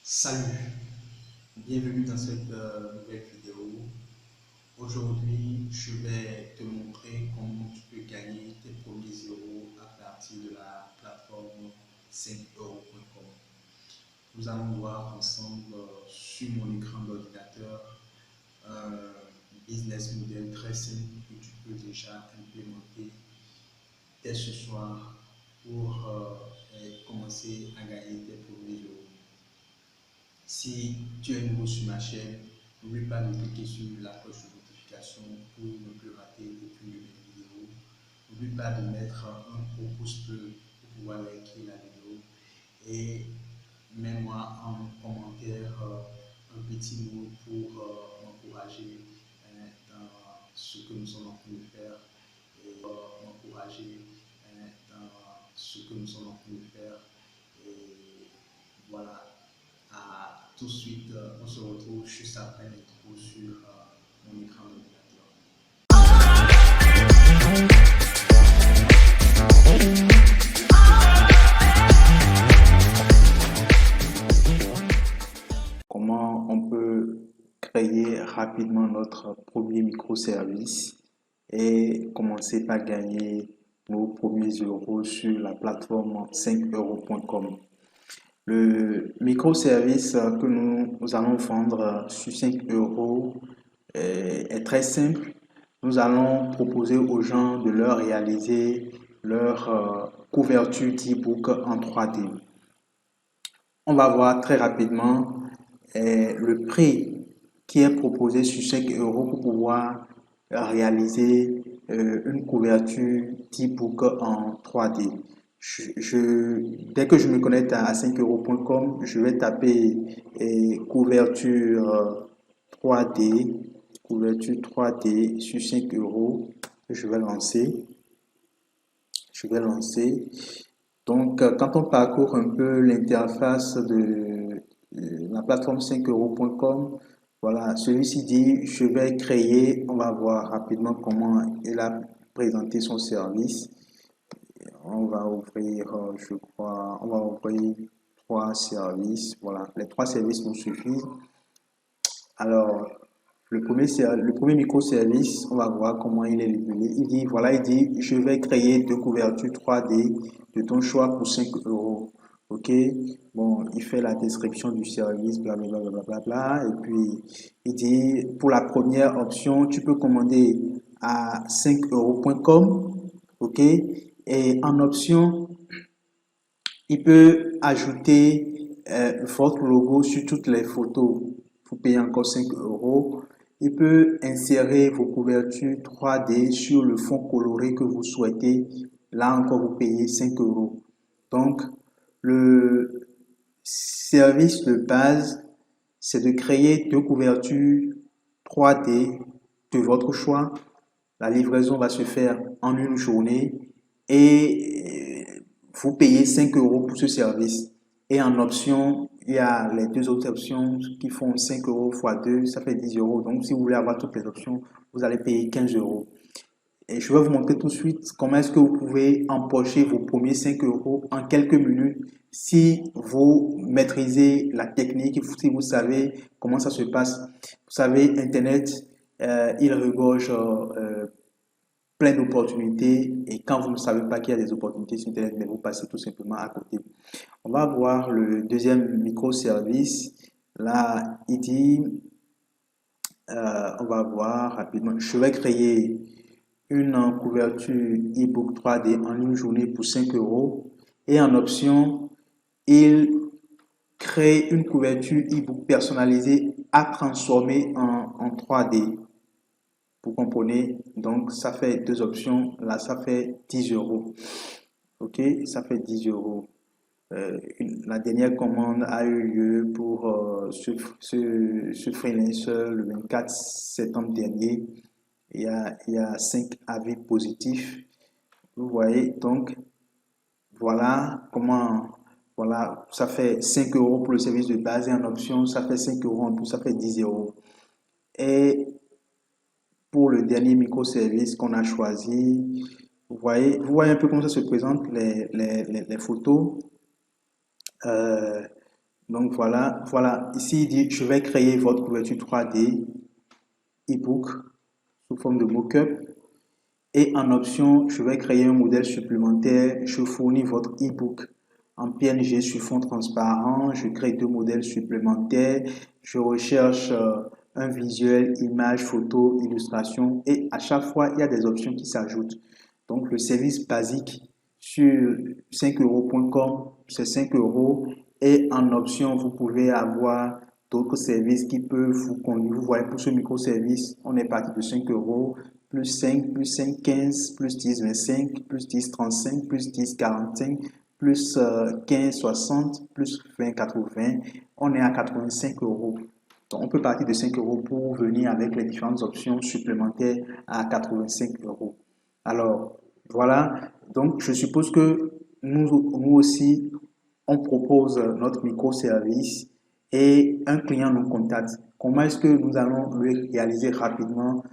Salut, bienvenue dans cette nouvelle vidéo. Aujourd'hui, je vais te montrer comment tu peux gagner tes premiers euros à partir de la plateforme 5euros.com. Nous allons voir ensemble sur mon écran d'ordinateur un business model très simple que tu peux déjà implémenter dès ce soir pour commencer à gagner tes premiers euros. Si tu es nouveau sur ma chaîne, n'oublie pas de cliquer sur la cloche de notification pour ne plus rater aucune de mes vidéos. N'oublie pas de mettre un gros pouce bleu pour pouvoir liker la vidéo et mets-moi en commentaire un petit mot pour m'encourager dans ce que nous sommes en train de faire et m'encourager dans ce que nous sommes en train de faire. Et voilà. Tout de suite, on se retrouve juste après l'intro sur mon écran d'ordinateur. Comment on peut créer rapidement notre premier microservice et commencer par gagner nos premiers euros sur la plateforme 5euros.com. Le microservice que nous allons vendre sur 5 euros est très simple. Nous allons proposer aux gens de leur réaliser leur couverture d'e-book en 3D. On va voir très rapidement le prix qui est proposé sur 5 euros pour pouvoir réaliser une couverture d'e-book en 3D. Dès que je me connecte à 5euros.com, je vais taper couverture 3D, couverture 3D sur 5 euros. Je vais lancer. Donc, quand on parcourt un peu l'interface de la plateforme 5euros.com, voilà, celui-ci dit je vais créer, on va voir rapidement comment il a présenté son service. On va ouvrir, je crois, on va ouvrir 3 services. Voilà, les 3 services nous suffisent. Alors, le premier microservice, on va voir comment il est libellé. Il dit, je vais créer 2 couvertures 3D de ton choix pour 5 euros. Ok, bon, il fait la description du service, blablabla, bla, bla, bla, bla, et puis il dit, pour la première option, tu peux commander à 5euros.com, ok, et en option, il peut ajouter votre logo sur toutes les photos. Vous payez encore 5 euros. Il peut insérer vos couvertures 3D sur le fond coloré que vous souhaitez. Là encore, vous payez 5 euros. Donc, le service de base, c'est de créer 2 couvertures 3D de votre choix. La livraison va se faire en une journée et vous payez 5 euros pour ce service. Et en option, il y a les 2 autres options qui font 5 euros x 2, ça fait 10 euros. Donc, si vous voulez avoir toutes les options, vous allez payer 15 euros. Et je vais vous montrer tout de suite comment est-ce que vous pouvez empocher vos premiers 5 euros en quelques minutes si vous maîtrisez la technique, si vous savez comment ça se passe. Vous savez, Internet, il regorge plein d'opportunités et quand vous ne savez pas qu'il y a des opportunités sur Internet, mais vous passez tout simplement à côté. On va voir le deuxième microservice. Là, il dit, on va voir rapidement, je vais créer une couverture e-book 3D en une journée pour 5 euros et en option, il crée une couverture e-book personnalisée à transformer en 3D. Vous comprenez? Donc, ça fait 2 options. Là, ça fait 10 euros. Ok, ça fait 10 euros. La dernière commande a eu lieu pour ce freelancer le 24 septembre dernier. Il y a 5 avis positifs. Vous voyez, donc, voilà comment, voilà, ça fait 5 euros pour le service de base et en option, ça fait 5 euros en plus, ça fait 10 euros. Et pour le dernier microservice qu'on a choisi, vous voyez un peu comment ça se présente, les photos. Donc voilà, ici il dit, je vais créer votre couverture 3D ebook sous forme de mockup. Et en option, je vais créer un modèle supplémentaire. Je fournis votre ebook en PNG sur fond transparent. Je crée deux modèles supplémentaires. Je recherche un visuel, image, photo, illustration. Et à chaque fois, il y a des options qui s'ajoutent. Donc, le service basique sur 5euros.com, c'est 5 euros. Et en option, vous pouvez avoir d'autres services qui peuvent vous conduire. Vous voyez, pour ce microservice, on est parti de 5 euros, plus 5, plus 5, 15, plus 10, 25, plus 10, 35, plus 10, 45, plus 15, 60, plus 20, 80. On est à 85 euros. Donc, on peut partir de 5 euros pour venir avec les différentes options supplémentaires à 85 euros. Alors, voilà. Donc, je suppose que nous aussi, on propose notre microservice et un client nous contacte. Comment est-ce que nous allons lui réaliser rapidement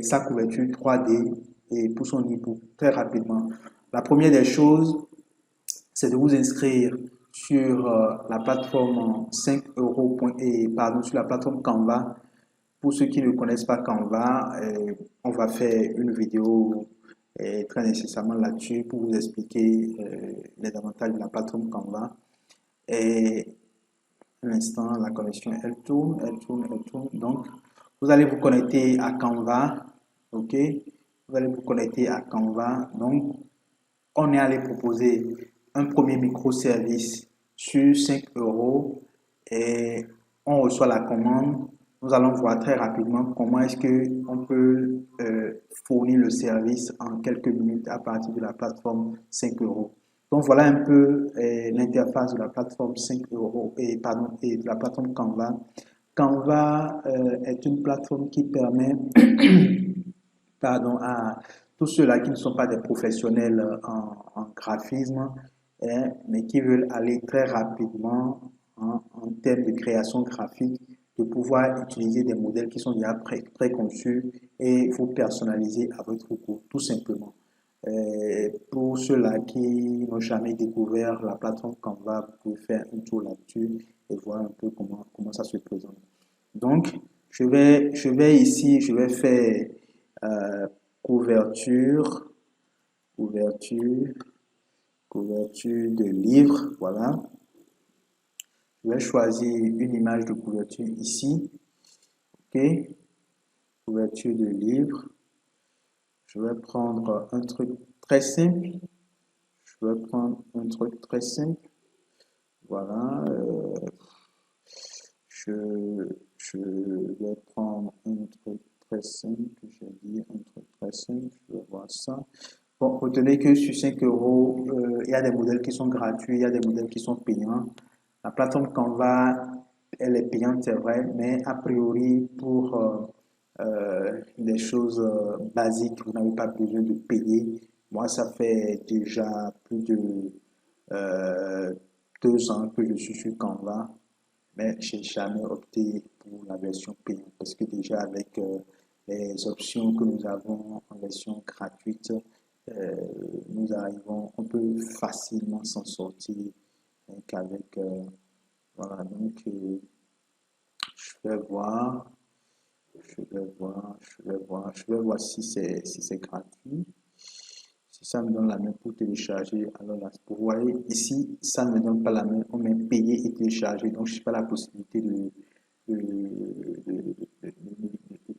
sa couverture 3D et pour son e-book très rapidement? La première des choses, c'est de vous inscrire sur la plateforme 5 euros et pardon, sur la plateforme Canva. Pour ceux qui ne connaissent pas Canva, on va faire une vidéo très nécessairement là-dessus pour vous expliquer les avantages de la plateforme Canva. Et un instant, la connexion, elle tourne, elle tourne, elle tourne. Donc, vous allez vous connecter à Canva. OK? Vous allez vous connecter à Canva. Donc, on est allé proposer un premier microservice sur 5 euros et on reçoit la commande. Nous allons voir très rapidement comment est-ce qu'on peut fournir le service en quelques minutes à partir de la plateforme 5 euros. Donc voilà un peu l'interface de la plateforme 5 euros et, pardon, et de la plateforme Canva. Canva est une plateforme qui permet pardon, à tous ceux-là qui ne sont pas des professionnels en graphisme, hein, mais qui veulent aller très rapidement en termes de création graphique, de pouvoir utiliser des modèles qui sont déjà préconçus et vous personnaliser à votre goût, tout simplement. Pour ceux-là qui n'ont jamais découvert la plateforme Canva, vous pouvez faire un tour là-dessus et voir un peu comment ça se présente. Donc, je vais ici, je vais faire euh, couverture, couverture, couverture de livre, voilà. Je vais choisir une image de couverture ici, ok. Couverture de livre. Je vais prendre un truc très simple. Je vais prendre un truc très simple. Voilà. Je, je vais prendre un truc très simple. J'ai dit un truc très simple. Je vais voir ça. Bon, retenez que sur 5 euros, il y a des modèles qui sont gratuits, il y a des modèles qui sont payants. La plateforme Canva, elle est payante, c'est vrai, mais a priori, pour des choses basiques, vous n'avez pas besoin de payer. Moi, ça fait déjà plus de euh, 2 ans que je suis sur Canva, mais j'ai jamais opté pour la version payante parce que déjà avec les options que nous avons en version gratuite, euh, nous arrivons, on peut facilement s'en sortir qu'avec, voilà, donc je vais voir, je vais voir si c'est gratuit. Si ça me donne la main pour télécharger, alors là, vous voyez, ici, ça ne me donne pas la main, on met payer et télécharger, donc je n'ai pas la possibilité de, de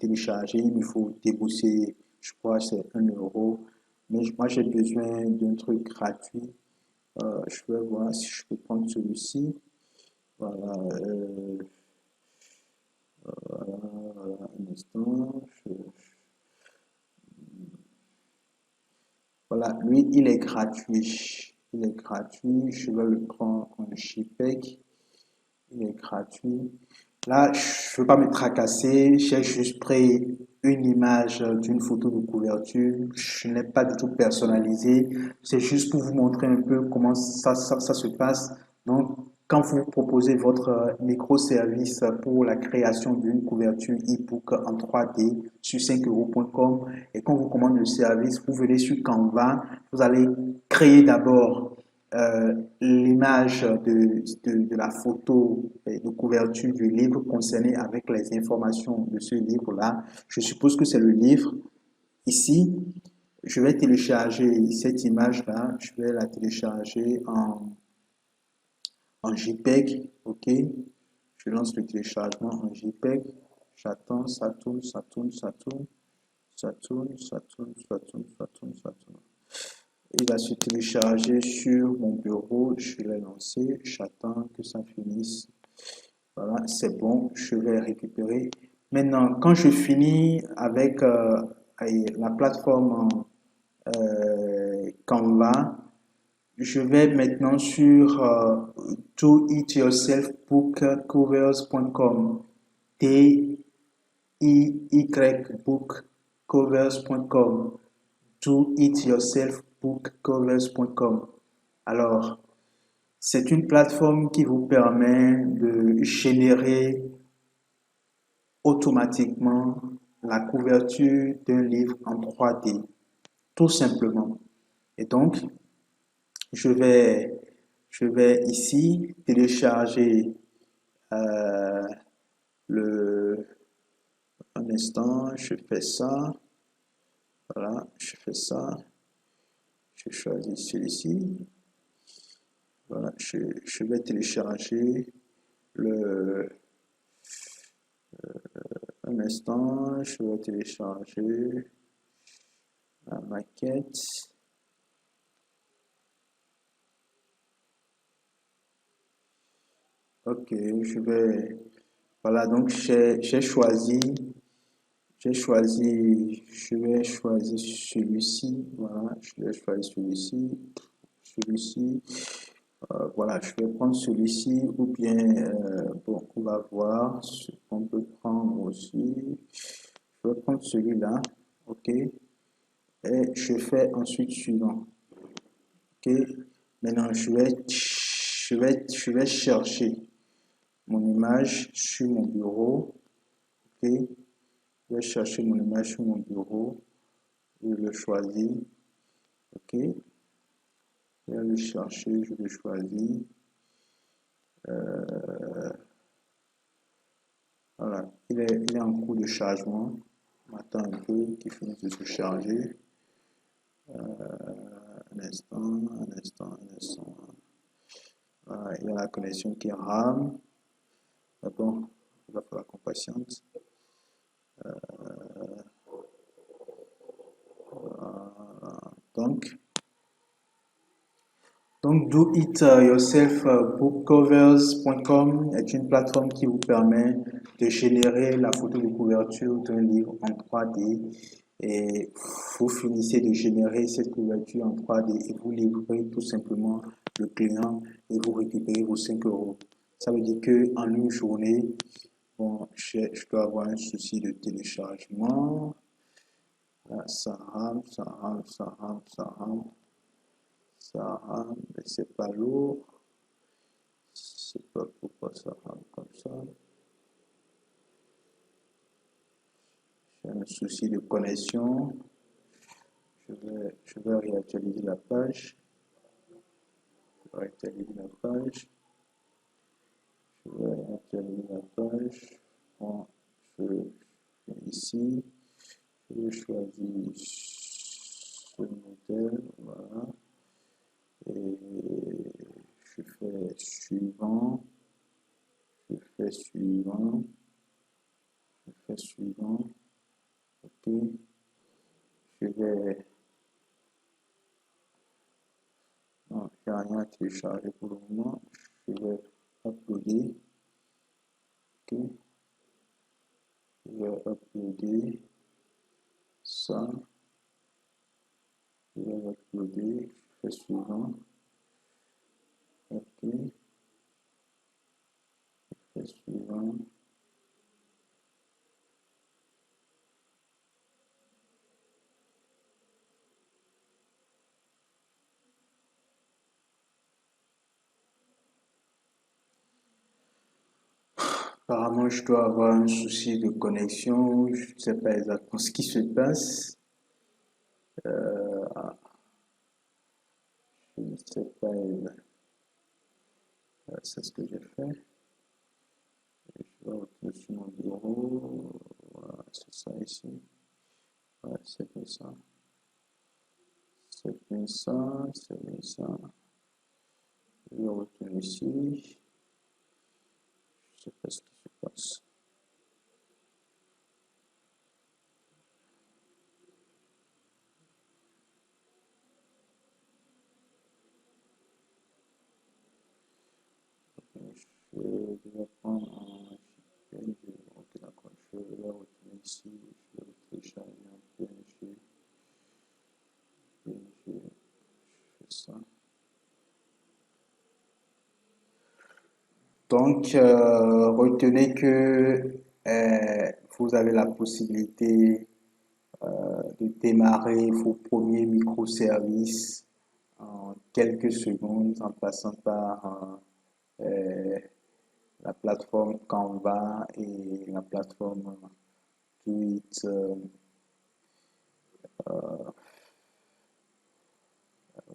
télécharger, il me faut débourser, je crois, c'est 1 euro, mais moi j'ai besoin d'un truc gratuit. Je vais voir si je peux prendre celui-ci. Voilà, voilà, un instant. Voilà, lui, il est gratuit. Il est gratuit. Je vais le prendre en JPEG. Il est gratuit. Là, je ne veux pas me tracasser. J'ai juste pris une image d'une photo de couverture. Je n'ai pas du tout personnalisé. C'est juste pour vous montrer un peu comment ça se passe. Donc, quand vous proposez votre microservice pour la création d'une couverture e-book en 3D sur 5euros.com et quand vous commandez le service, vous venez sur Canva, vous allez créer d'abord l'image de la photo de couverture du livre concerné avec les informations de ce livre-là. Je suppose que c'est le livre. Ici, je vais télécharger cette image-là. Je vais la télécharger en JPEG. OK? Je lance le téléchargement en JPEG. J'attends, ça tourne, ça tourne, ça tourne. Ça tourne, ça tourne, ça tourne, ça tourne, ça tourne. Il va se télécharger sur mon bureau. Je l'ai lancé. J'attends que ça finisse. Voilà, c'est bon. Je vais récupérer. Maintenant, quand je finis avec la plateforme Canva, je vais maintenant sur doityourselfbookcovers.com. DIY-bookcovers.com. doityourselfbookcovers.com. Alors, c'est une plateforme qui vous permet de générer automatiquement la couverture d'un livre en 3D, tout simplement. Et donc, je vais, je vais ici télécharger euh, le... Un instant, je fais ça. Voilà, je fais ça. Je choisis celui-ci. Voilà, je vais télécharger le... Un instant, je vais télécharger la maquette. Ok, je vais... Voilà, donc je vais choisir celui-ci. Voilà, je vais choisir celui-ci, celui-ci. Voilà, je vais prendre celui-ci ou bien, bon, on va voir ce qu'on peut prendre aussi. Je vais prendre celui-là, ok, et je fais ensuite suivant, ok. Maintenant, je vais chercher mon image sur mon bureau, ok. Je vais chercher mon image sur mon bureau, je le choisis, ok. Je vais le chercher, je le choisis. Voilà, il est en cours de chargement. On attend un peu qu'il finisse de se charger. Un instant, un instant, un instant. Voilà, il y a la connexion qui rame. Bon, il va falloir qu'on patiente. Voilà. Donc doityourselfbookcovers.com est une plateforme qui vous permet de générer la photo de couverture d'un livre en 3D et vous finissez de générer cette couverture en 3D et vous livrez tout simplement le client et vous récupérez vos 5 euros. Ça veut dire que en une journée, bon, je dois avoir un souci de téléchargement. Là, ça rame, ça rame, ça rame, ça rame. Ça rame, mais c'est pas lourd. Je sais pas pourquoi ça rame comme ça. J'ai un souci de connexion. Je vais réactualiser la page. Je vais réactualiser la page. Je vais réactualiser la page. Bon, je viens ici. Je choisis ce modèle. Voilà. Et je fais suivant. Je fais suivant. Je fais suivant. Ok. Je vais... Non, il n'y a rien à télécharger pour le moment. Je vais uploader. Ok. Je vais uploader ça. Je vais uploader. Je fais suivant. Ok. Je fais suivant. Apparemment, je dois avoir un souci de connexion. Je ne sais pas exactement ce qui se passe. c'est pas elle. C'est ce que j'ai fait. Je vais retourner sur mon bureau. Voilà, c'est ça ici. Ouais, c'est bien ça. C'est bien ça. C'est bien ça. Je vais retourner ici. Je sais pas ce qui se passe. Je vais prendre un JPEG. Ok, d'accord. Je vais retourner ici. Je vais télécharger un PNG. PNG. Je fais ça. Donc, retenez que vous avez la possibilité de démarrer vos premiers microservices en quelques secondes en passant par la plateforme Canva et la plateforme Tweet.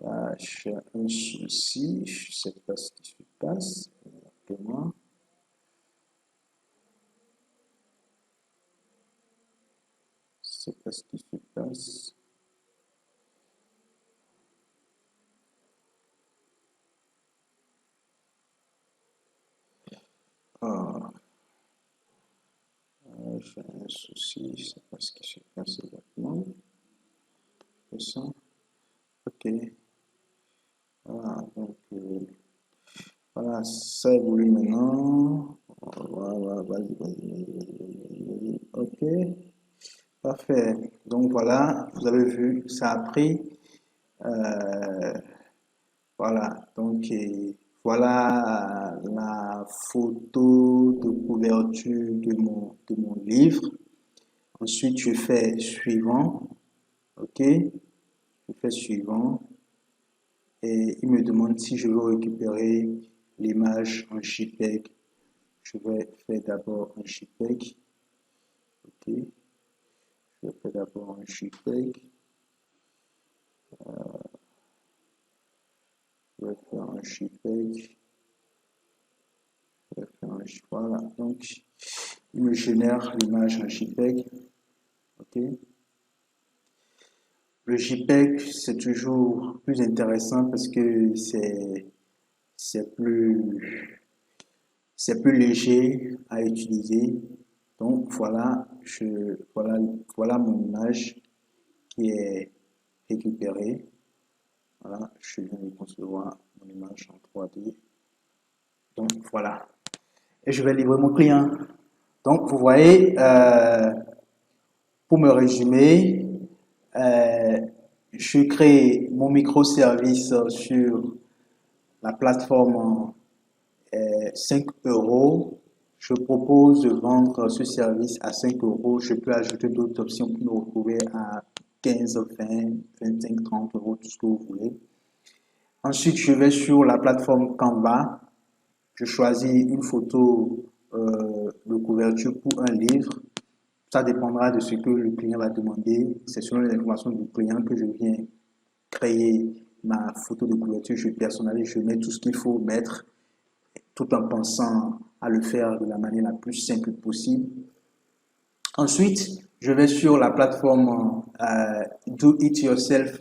Là, j'ai un souci, je ne sais pas ce qui se passe exactement. Je ne sais pas ce qui se passe. Ah, j'ai un souci, je ne sais pas ce qui se passe exactement. C'est ça. Ok. Voilà, donc voilà, ça évolue maintenant. Voilà, vas-y, vas-y. Ok, parfait. Donc voilà, vous avez vu, ça a pris. euh, voilà, donc voilà la photo de couverture de mon livre. Ensuite, je fais suivant. Ok, je fais suivant. Et il me demande si je veux récupérer l'image en JPEG. Je vais faire d'abord un JPEG. Ok, je vais faire d'abord un JPEG. Je vais faire un JPEG. Je vais faire un JPEG. Voilà, donc il me génère l'image en JPEG. Ok. Le JPEG, c'est toujours plus intéressant parce que c'est plus léger à utiliser. Donc voilà mon image qui est récupérée. Voilà, je viens de concevoir mon image en 3D. Donc voilà. Et je vais livrer mon client. Donc vous voyez, pour me résumer, euh, je crée mon microservice sur la plateforme 5 euros. Je propose de vendre ce service à 5 euros. Je peux ajouter d'autres options pour me retrouver à 15, 20, 25, 30 euros, tout ce que vous voulez. Ensuite, je vais sur la plateforme Canva. Je choisis une photo de couverture pour un livre. Ça dépendra de ce que le client va demander. C'est selon les informations du client que je viens créer ma photo de couverture. Je personnalise, je mets tout ce qu'il faut mettre tout en pensant à le faire de la manière la plus simple possible. Ensuite, je vais sur la plateforme Do It Yourself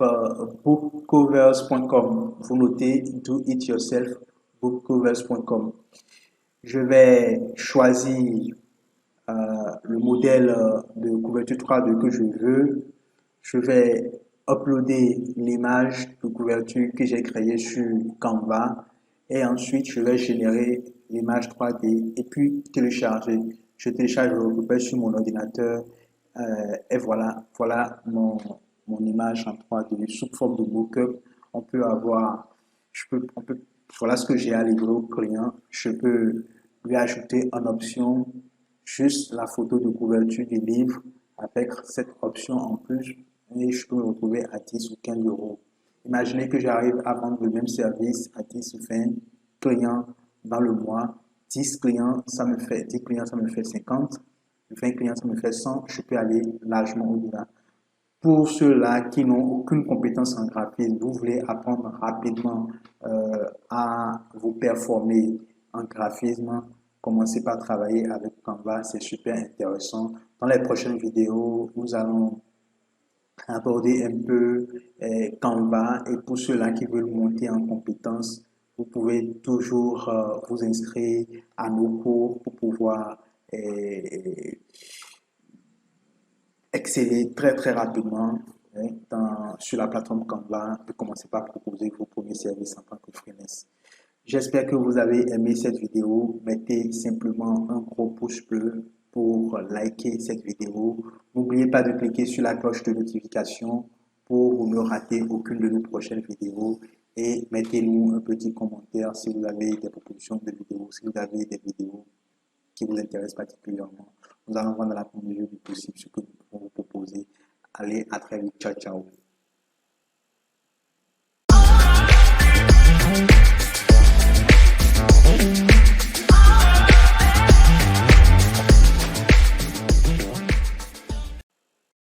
bookcovers.com. Vous notez Do It Yourself bookcovers.com. Je vais choisir le modèle de couverture 3D que je veux. Je vais uploader l'image de couverture que j'ai créée sur Canva et ensuite je vais générer l'image 3D et puis télécharger. Je télécharge, je récupère sur mon ordinateur et voilà mon image en 3D sous forme de mockup. On peut avoir, voilà ce que j'ai à livrer au client. Je peux lui ajouter en option juste la photo de couverture du livre avec cette option en plus et je peux me retrouver à 10 ou 15 euros. Imaginez que j'arrive à vendre le même service à 10 ou 20 clients dans le mois. 10 clients, ça me fait 50. 20 clients, ça me fait 100. Je peux aller largement au-delà. Pour ceux-là qui n'ont aucune compétence en graphisme, vous voulez apprendre rapidement à vous performer en graphisme, commencez par travailler avec Canva, c'est super intéressant. Dans les prochaines vidéos, nous allons aborder un peu Canva, et pour ceux-là qui veulent monter en compétence, vous pouvez toujours vous inscrire à nos cours pour pouvoir euh, exceller très rapidement, hein, sur la plateforme Canva, et commencer par proposer vos premiers services en tant que freelance. J'espère que vous avez aimé cette vidéo. Mettez simplement un gros pouce bleu pour liker cette vidéo. N'oubliez pas de cliquer sur la cloche de notification pour ne rater aucune de nos prochaines vidéos. Et mettez-nous un petit commentaire si vous avez des propositions de vidéos, si vous avez des vidéos qui vous intéressent particulièrement. Nous allons voir dans la mesure du possible ce que nous pouvons vous proposer. Allez, à très vite. Ciao, ciao.